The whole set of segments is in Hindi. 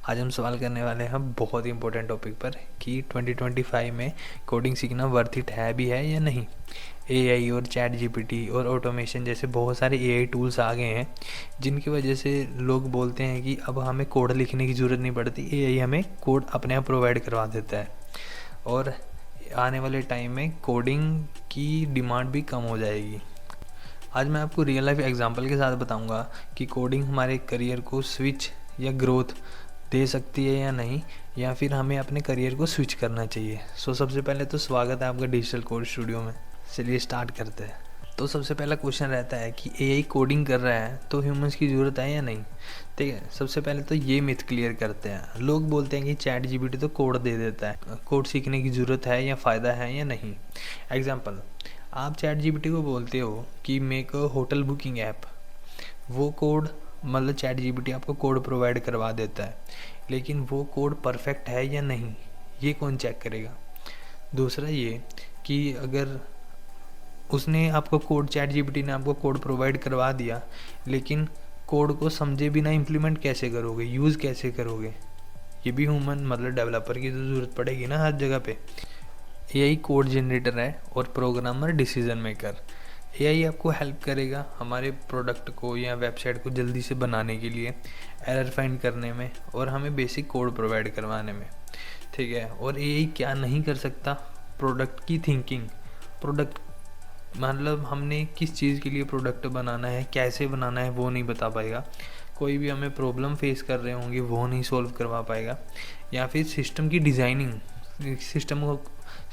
आज हम सवाल करने वाले हैं बहुत ही इंपॉर्टेंट टॉपिक पर कि 2025 में कोडिंग सीखना वर्थ इट है भी है या नहीं। एआई और चैट जीपीटी और ऑटोमेशन जैसे बहुत सारे एआई टूल्स आ गए हैं जिनकी वजह से लोग बोलते हैं कि अब हमें कोड लिखने की ज़रूरत नहीं पड़ती, एआई हमें कोड अपने आप प्रोवाइड करवा देता है। और आने वाले टाइम में कोडिंग की डिमांड भी कम हो जाएगी। आज मैं आपको रियल लाइफ एग्जांपल के साथ बताऊंगा कि कोडिंग हमारे करियर को स्विच या ग्रोथ दे सकती है या नहीं, या फिर हमें अपने करियर को स्विच करना चाहिए। सबसे पहले तो स्वागत है आपका डिजिटल कोड स्टूडियो में। चलिए स्टार्ट करते हैं। तो सबसे पहला क्वेश्चन रहता है कि एआई कोडिंग कर रहा है तो ह्यूमंस की ज़रूरत है या नहीं। ठीक है, सबसे पहले तो ये मिथ क्लियर करते हैं। लोग बोलते हैं कि चैट जीपीटी तो कोड दे देता है, कोड सीखने की ज़रूरत है या फ़ायदा है या नहीं। एग्जाम्पल, आप चैट जीपीटी को बोलते हो कि make a hotel booking app, वो कोड मतलब चैट जीपीटी आपको कोड प्रोवाइड करवा देता है, लेकिन वो कोड परफेक्ट है या नहीं ये कौन चेक करेगा। दूसरा ये कि अगर उसने आपको कोड, चैट जीपीटी ने आपको कोड प्रोवाइड करवा दिया, लेकिन कोड को समझे बिना इम्प्लीमेंट कैसे करोगे, यूज़ कैसे करोगे। ये भी ह्यूमन मतलब डेवलपर की तो ज़रूरत पड़ेगी ना हर जगह पे। एआई कोड जनरेटर है और प्रोग्रामर डिसीजन मेकर। एआई आपको हेल्प करेगा हमारे प्रोडक्ट को या वेबसाइट को जल्दी से बनाने के लिए, एरर फाइंड करने में और हमें बेसिक कोड प्रोवाइड करवाने में। ठीक है, और एआई क्या नहीं कर सकता, प्रोडक्ट की थिंकिंग। प्रोडक्ट मतलब हमने किस चीज़ के लिए प्रोडक्ट बनाना है, कैसे बनाना है, वो नहीं बता पाएगा। कोई भी हमें प्रॉब्लम फेस कर रहे होंगे वो नहीं सॉल्व करवा पाएगा। या फिर सिस्टम की डिज़ाइनिंग,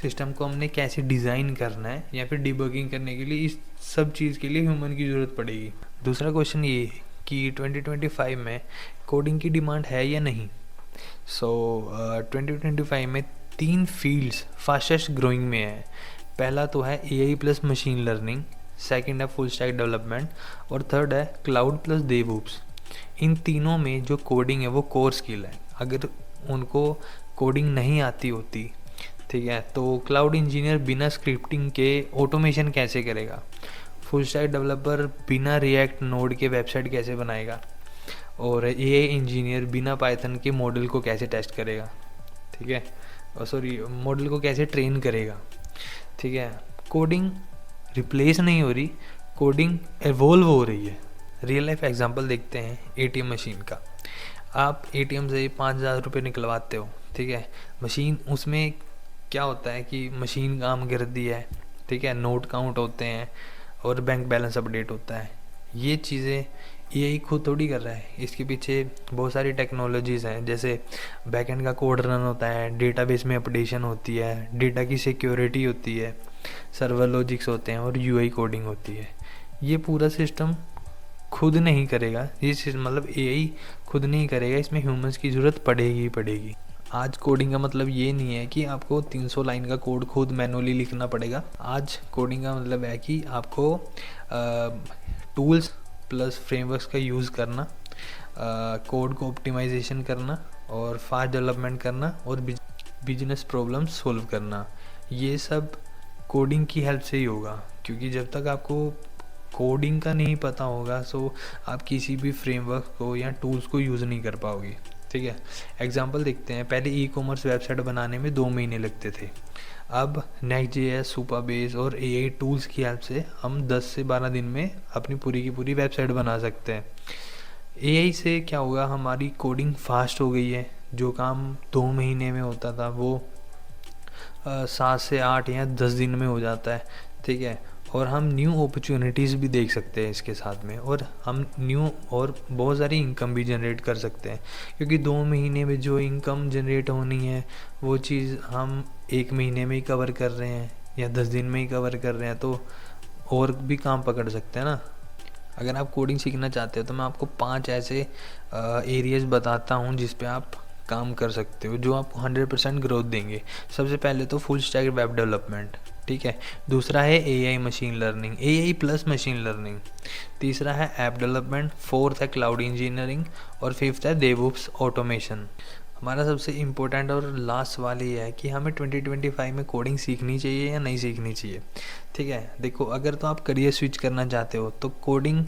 सिस्टम को हमने कैसे डिज़ाइन करना है या फिर डिबगिंग करने के लिए, इस सब चीज़ के लिए ह्यूमन की ज़रूरत पड़ेगी। दूसरा क्वेश्चन ये है कि 2025 में कोडिंग की डिमांड है या नहीं। 2025 में 3 फील्ड्स फास्टेस्ट ग्रोइंग में है। पहला तो है AI plus machine learning, second है फुल स्टैक डेवलपमेंट और थर्ड है क्लाउड प्लस डेवऑप्स। इन तीनों में जो कोडिंग है वो कोर स्किल है। अगर उनको कोडिंग नहीं आती होती, ठीक है, तो क्लाउड इंजीनियर बिना स्क्रिप्टिंग के ऑटोमेशन कैसे करेगा। फुल स्टैक डेवलपर बिना रिएक्ट नोड के वेबसाइट कैसे बनाएगा। और एआई इंजीनियर बिना पाइथन के मॉडल को कैसे टेस्ट करेगा। ठीक है, मॉडल को कैसे ट्रेन करेगा। ठीक है, कोडिंग रिप्लेस नहीं हो रही, कोडिंग एवोल्व हो रही है। रियल लाइफ एग्जांपल देखते हैं एटीएम मशीन का। आप एटीएम से 5,000 रुपये निकलवाते हो, ठीक है, मशीन उसमें क्या होता है कि मशीन काम करती है, ठीक है, नोट काउंट होते हैं और बैंक बैलेंस अपडेट होता है। ये चीज़ें एआई खुद थोड़ी कर रहा है, इसके पीछे बहुत सारी टेक्नोलॉजीज़ हैं। जैसे बैकएंड का कोड रन होता है, डेटाबेस में अपडेशन होती है, डेटा की सिक्योरिटी होती है, सर्वर लॉजिक्स होते हैं और यूआई कोडिंग होती है। ये पूरा सिस्टम खुद नहीं करेगा, ये मतलब एआई खुद नहीं करेगा, इसमें ह्यूमंस की ज़रूरत पड़ेगी ही पड़ेगी। आज कोडिंग का मतलब ये नहीं है कि आपको 300 लाइन का कोड खुद मैनुअली लिखना पड़ेगा। आज कोडिंग का मतलब है कि आपको टूल्स प्लस फ्रेमवर्क्स का यूज़ करना, कोड को ऑप्टिमाइजेशन करना और फास्ट डेवलपमेंट करना और बिजनेस प्रॉब्लम सॉल्व करना। ये सब कोडिंग की हेल्प से ही होगा, क्योंकि जब तक आपको कोडिंग का नहीं पता होगा आप किसी भी फ्रेमवर्क को या टूल्स को यूज़ नहीं कर पाओगे। ठीक है, एग्जांपल देखते हैं। पहले ई कॉमर्स वेबसाइट बनाने में 2 महीने लगते थे। अब नेक्स्ट.js, सुपरबेस और एआई टूल्स की हेल्प से हम 10 से 12 दिन में अपनी पूरी की पूरी वेबसाइट बना सकते हैं। एआई से क्या होगा, हमारी कोडिंग फास्ट हो गई है। जो काम 2 महीने में होता था वो 7 से 8 या 10 दिन में हो जाता है। ठीक है, और हम न्यू अपॉर्चुनिटीज़ भी देख सकते हैं इसके साथ में, और हम न्यू और बहुत सारी इनकम भी जनरेट कर सकते हैं, क्योंकि 2 महीने में जो इनकम जनरेट होनी है वो चीज़ हम 1 महीने में ही कवर कर रहे हैं या 10 दिन में ही कवर कर रहे हैं, तो और भी काम पकड़ सकते हैं ना। अगर आप कोडिंग सीखना चाहते हो तो मैं आपको 5 ऐसे एरियाज़ बताता हूँ जिस पे आप काम कर सकते हो, जो आपको 100% ग्रोथ देंगे। सबसे पहले तो फुल स्टैक वेब डेवलपमेंट, ठीक है। दूसरा है AI machine learning, AI plus machine learning. तीसरा है ऐप डेवलपमेंट। फोर्थ है क्लाउड इंजीनियरिंग और फिफ्थ है डेवऑप्स ऑटोमेशन। हमारा सबसे इम्पोर्टेंट और लास्ट सवाल ये है कि हमें 2025 में कोडिंग सीखनी चाहिए या नहीं सीखनी चाहिए। ठीक है, देखो, अगर तो आप करियर स्विच करना चाहते हो तो कोडिंग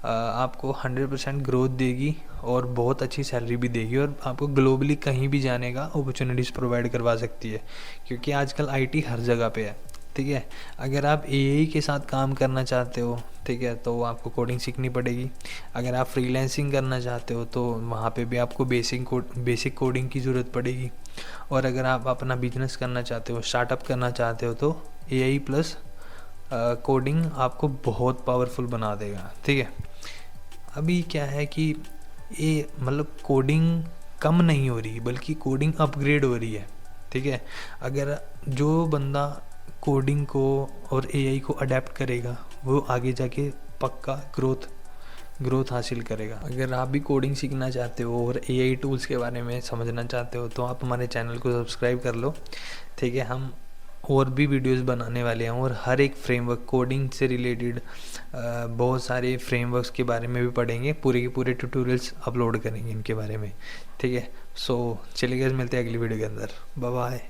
आपको 100% ग्रोथ देगी और बहुत अच्छी सैलरी भी देगी और आपको ग्लोबली कहीं भी जाने का अपॉर्चुनिटीज़ प्रोवाइड करवा सकती है, क्योंकि आजकल आईटी हर जगह पे है। ठीक है, अगर आप एआई के साथ काम करना चाहते हो, ठीक है, तो आपको कोडिंग सीखनी पड़ेगी। अगर आप फ्रीलांसिंग करना चाहते हो तो वहाँ पे भी आपको बेसिक कोडिंग की ज़रूरत पड़ेगी। और अगर आप अपना बिजनेस करना चाहते हो, स्टार्टअप करना चाहते हो, तो एआई प्लस कोडिंग आपको बहुत पावरफुल बना देगा। ठीक है, अभी क्या है कि ये मतलब कोडिंग कम नहीं हो रही बल्कि कोडिंग अपग्रेड हो रही है। ठीक है, अगर जो बंदा कोडिंग को और एआई को अडेप्ट करेगा वो आगे जाके पक्का ग्रोथ हासिल करेगा। अगर आप भी कोडिंग सीखना चाहते हो और एआई टूल्स के बारे में समझना चाहते हो तो आप हमारे चैनल को सब्सक्राइब कर लो। ठीक है, हम और भी वीडियोस बनाने वाले हैं और हर एक फ्रेमवर्क कोडिंग से रिलेटेड बहुत सारे फ्रेमवर्क्स के बारे में भी पढ़ेंगे, पूरे के पूरे ट्यूटोरियल्स अपलोड करेंगे इनके बारे में। ठीक है, सो चलिए गाइस, मिलते हैं अगली वीडियो के अंदर। Bye bye.